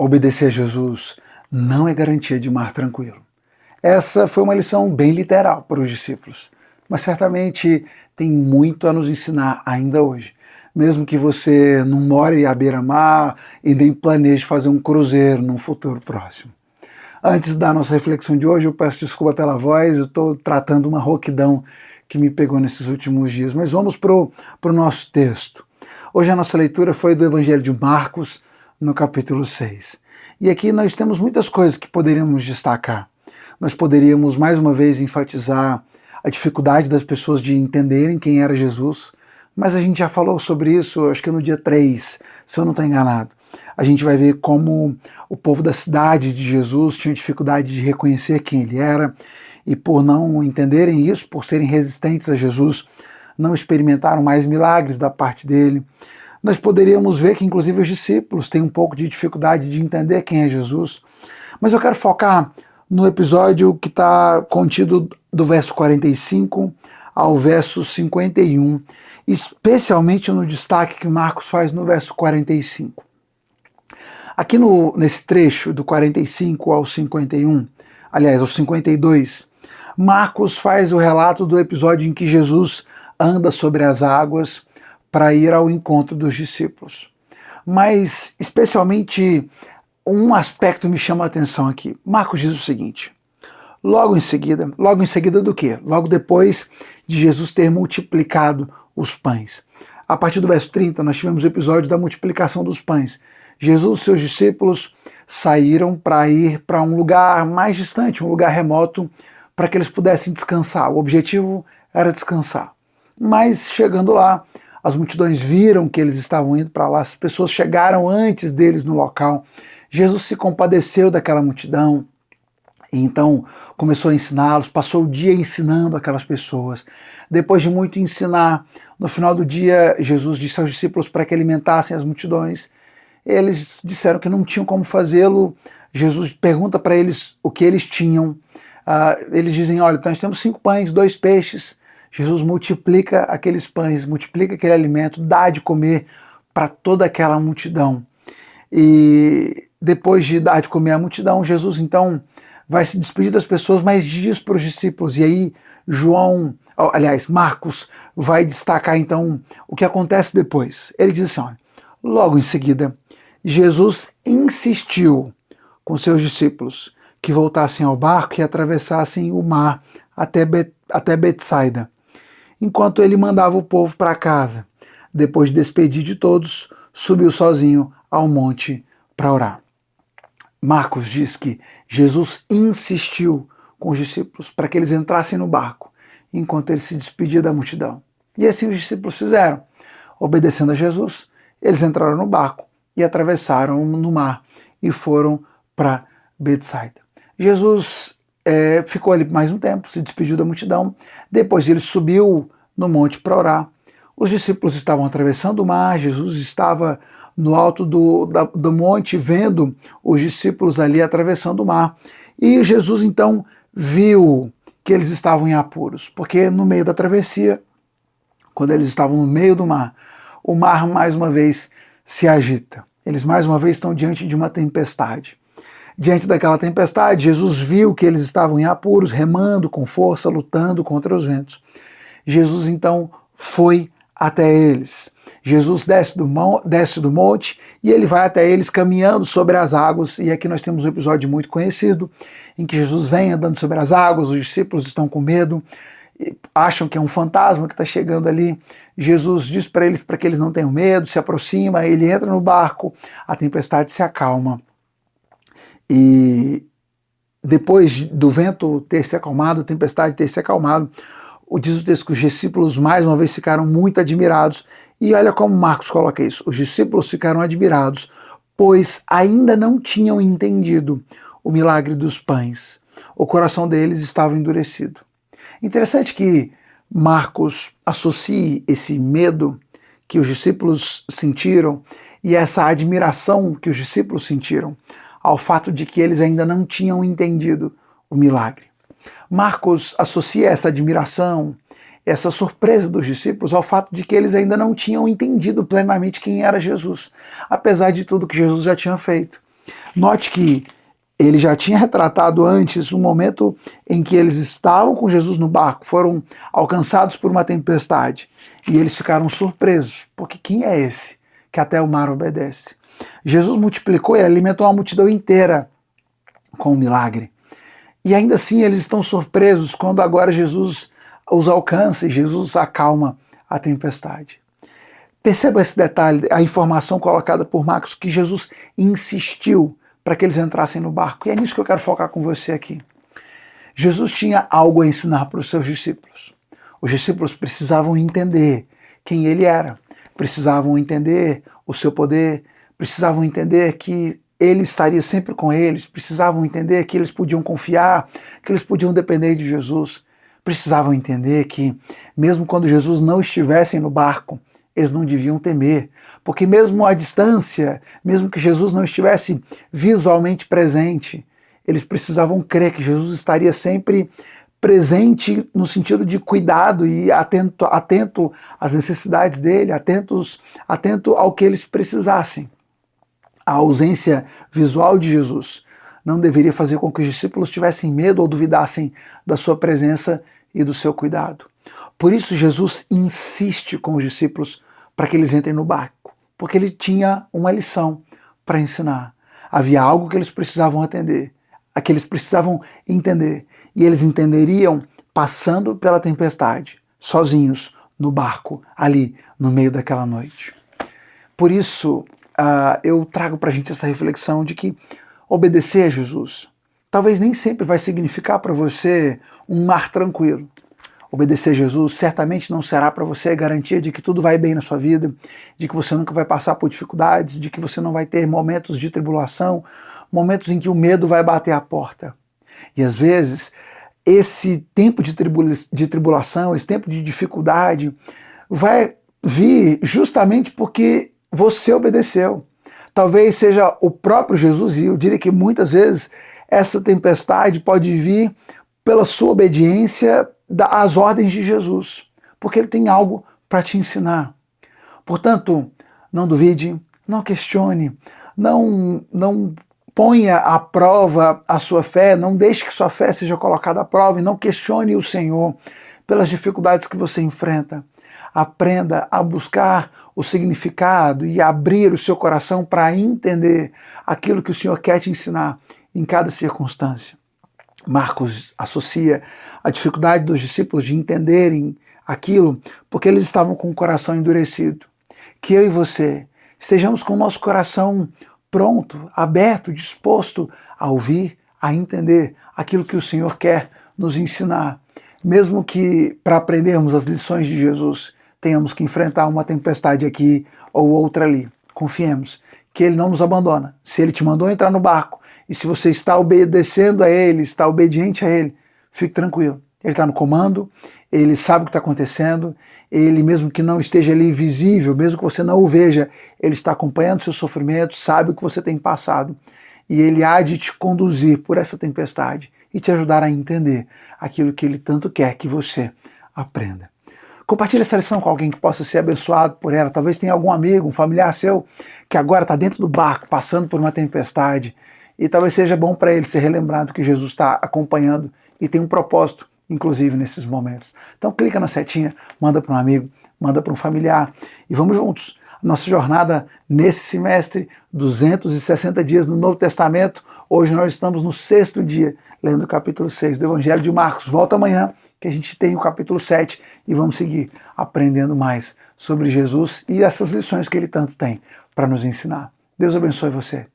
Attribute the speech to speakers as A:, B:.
A: Obedecer a Jesus não é garantia de mar tranquilo. Essa foi uma lição bem literal para os discípulos, mas certamente tem muito a nos ensinar ainda hoje. Mesmo que você não more à beira-mar e nem planeje fazer um cruzeiro num futuro próximo. Antes da nossa reflexão de hoje, eu peço desculpa pela voz, eu estou tratando uma rouquidão que me pegou nesses últimos dias, mas vamos para o nosso texto. Hoje a nossa leitura foi do Evangelho de Marcos, no capítulo 6. E aqui nós temos muitas coisas que poderíamos destacar. Nós poderíamos mais uma vez enfatizar a dificuldade das pessoas de entenderem quem era Jesus, mas a gente já falou sobre isso, acho que no dia 3, se eu não estou enganado. A gente vai ver como o povo da cidade de Jesus tinha dificuldade de reconhecer quem ele era, e por não entenderem isso, por serem resistentes a Jesus, não experimentaram mais milagres da parte dele. Nós poderíamos ver que inclusive os discípulos têm um pouco de dificuldade de entender quem é Jesus, mas eu quero focar no episódio que está contido do verso 45 ao verso 51, especialmente no destaque que Marcos faz no verso 45. Aqui nesse trecho do 45 ao 51, aliás, ao 52, Marcos faz o relato do episódio em que Jesus anda sobre as águas para ir ao encontro dos discípulos. Mas, especialmente, um aspecto me chama a atenção aqui. Marcos diz o seguinte: logo em seguida do quê? Logo depois de Jesus ter multiplicado os pães. A partir do verso 30, nós tivemos o episódio da multiplicação dos pães. Jesus e seus discípulos saíram para ir para um lugar mais distante, um lugar remoto, para que eles pudessem descansar. O objetivo era descansar. Mas, chegando lá, as multidões viram que eles estavam indo para lá, as pessoas chegaram antes deles no local. Jesus se compadeceu daquela multidão e então começou a ensiná-los, passou o dia ensinando aquelas pessoas. Depois de muito ensinar, no final do dia, Jesus disse aos discípulos para que alimentassem as multidões. Eles disseram que não tinham como fazê-lo. Jesus pergunta para eles o que eles tinham. Eles dizem: olha, nós temos 5 pães, 2 peixes. Jesus multiplica aqueles pães, multiplica aquele alimento, dá de comer para toda aquela multidão. E depois de dar de comer à multidão, Jesus então vai se despedir das pessoas, mas diz para os discípulos. E aí Marcos vai destacar então o que acontece depois. Ele diz assim: olha, logo em seguida, Jesus insistiu com seus discípulos que voltassem ao barco e atravessassem o mar até Betsaida, enquanto ele mandava o povo para casa. Depois de despedir de todos, subiu sozinho ao monte para orar. Marcos diz que Jesus insistiu com os discípulos para que eles entrassem no barco, enquanto ele se despedia da multidão. E assim os discípulos fizeram. Obedecendo a Jesus, eles entraram no barco e atravessaram no mar e foram para Betsaida. Jesus ficou ali mais um tempo, se despediu da multidão. Depois ele subiu no monte para orar. Os discípulos estavam atravessando o mar, Jesus estava no alto do monte vendo os discípulos ali atravessando o mar. E Jesus então viu que eles estavam em apuros, porque no meio da travessia, quando eles estavam no meio do mar, o mar mais uma vez se agita. Eles mais uma vez estão diante de uma tempestade. Diante daquela tempestade, Jesus viu que eles estavam em apuros, remando com força, lutando contra os ventos. Jesus então foi até eles. Jesus desce do monte e ele vai até eles caminhando sobre as águas. E aqui nós temos um episódio muito conhecido, em que Jesus vem andando sobre as águas, os discípulos estão com medo, acham que é um fantasma que está chegando ali. Jesus diz para eles para que eles não tenham medo, se aproxima, ele entra no barco, a tempestade se acalma. E depois do vento ter se acalmado, a tempestade ter se acalmado, diz o texto que os discípulos mais uma vez ficaram muito admirados. E olha como Marcos coloca isso: os discípulos ficaram admirados, pois ainda não tinham entendido o milagre dos pães. O coração deles estava endurecido. Interessante que Marcos associe esse medo que os discípulos sentiram e essa admiração que os discípulos sentiram ao fato de que eles ainda não tinham entendido o milagre. Marcos associa essa admiração, essa surpresa dos discípulos ao fato de que eles ainda não tinham entendido plenamente quem era Jesus, apesar de tudo que Jesus já tinha feito. Note que ele já tinha retratado antes um momento em que eles estavam com Jesus no barco, foram alcançados por uma tempestade e eles ficaram surpresos, porque quem é esse que até o mar obedece? Jesus multiplicou e alimentou uma multidão inteira com o milagre. E ainda assim eles estão surpresos quando agora Jesus os alcança e Jesus acalma a tempestade. Perceba esse detalhe, a informação colocada por Marcos, que Jesus insistiu para que eles entrassem no barco. E é nisso que eu quero focar com você aqui. Jesus tinha algo a ensinar para os seus discípulos. Os discípulos precisavam entender quem ele era, precisavam entender o seu poder, precisavam entender que ele estaria sempre com eles, precisavam entender que eles podiam confiar, que eles podiam depender de Jesus, precisavam entender que mesmo quando Jesus não estivesse no barco, eles não deviam temer, porque mesmo à distância, mesmo que Jesus não estivesse visualmente presente, eles precisavam crer que Jesus estaria sempre presente no sentido de cuidado e atento às necessidades dele, atento ao que eles precisassem. A ausência visual de Jesus não deveria fazer com que os discípulos tivessem medo ou duvidassem da sua presença e do seu cuidado. Por isso Jesus insiste com os discípulos para que eles entrem no barco, porque ele tinha uma lição para ensinar. Havia algo que eles precisavam atender, que eles precisavam entender, e eles entenderiam passando pela tempestade, sozinhos no barco, ali no meio daquela noite. Por isso, eu trago para a gente essa reflexão de que obedecer a Jesus talvez nem sempre vai significar para você um mar tranquilo. Obedecer a Jesus certamente não será para você a garantia de que tudo vai bem na sua vida, de que você nunca vai passar por dificuldades, de que você não vai ter momentos de tribulação, momentos em que o medo vai bater a porta. E às vezes, esse tempo de tribulação, esse tempo de dificuldade, vai vir justamente porque você obedeceu. Talvez seja o próprio Jesus, e eu diria que muitas vezes essa tempestade pode vir pela sua obediência às ordens de Jesus, porque ele tem algo para te ensinar. Portanto, não duvide, não questione, não ponha à prova a sua fé, não deixe que sua fé seja colocada à prova e não questione o Senhor pelas dificuldades que você enfrenta. Aprenda a buscar o significado e abrir o seu coração para entender aquilo que o Senhor quer te ensinar em cada circunstância. Marcos associa a dificuldade dos discípulos de entenderem aquilo porque eles estavam com o coração endurecido. Que eu e você estejamos com o nosso coração pronto, aberto, disposto a ouvir, a entender aquilo que o Senhor quer nos ensinar. Mesmo que para aprendermos as lições de Jesus tenhamos que enfrentar uma tempestade aqui ou outra ali. Confiemos que Ele não nos abandona. Se Ele te mandou entrar no barco, e se você está obedecendo a Ele, está obediente a Ele, fique tranquilo. Ele está no comando, Ele sabe o que está acontecendo, Ele, mesmo que não esteja ali visível, mesmo que você não o veja, Ele está acompanhando o seu sofrimento, sabe o que você tem passado, e Ele há de te conduzir por essa tempestade e te ajudar a entender aquilo que Ele tanto quer que você aprenda. Compartilhe essa lição com alguém que possa ser abençoado por ela. Talvez tenha algum amigo, um familiar seu, que agora está dentro do barco, passando por uma tempestade, e talvez seja bom para ele ser relembrado que Jesus está acompanhando e tem um propósito, inclusive, nesses momentos. Então clica na setinha, manda para um amigo, manda para um familiar e vamos juntos. Nossa jornada nesse semestre, 260 dias no Novo Testamento. Hoje nós estamos no 6º dia, lendo o capítulo 6 do Evangelho de Marcos. Volta amanhã que a gente tem o capítulo 7 e vamos seguir aprendendo mais sobre Jesus e essas lições que ele tanto tem para nos ensinar. Deus abençoe você.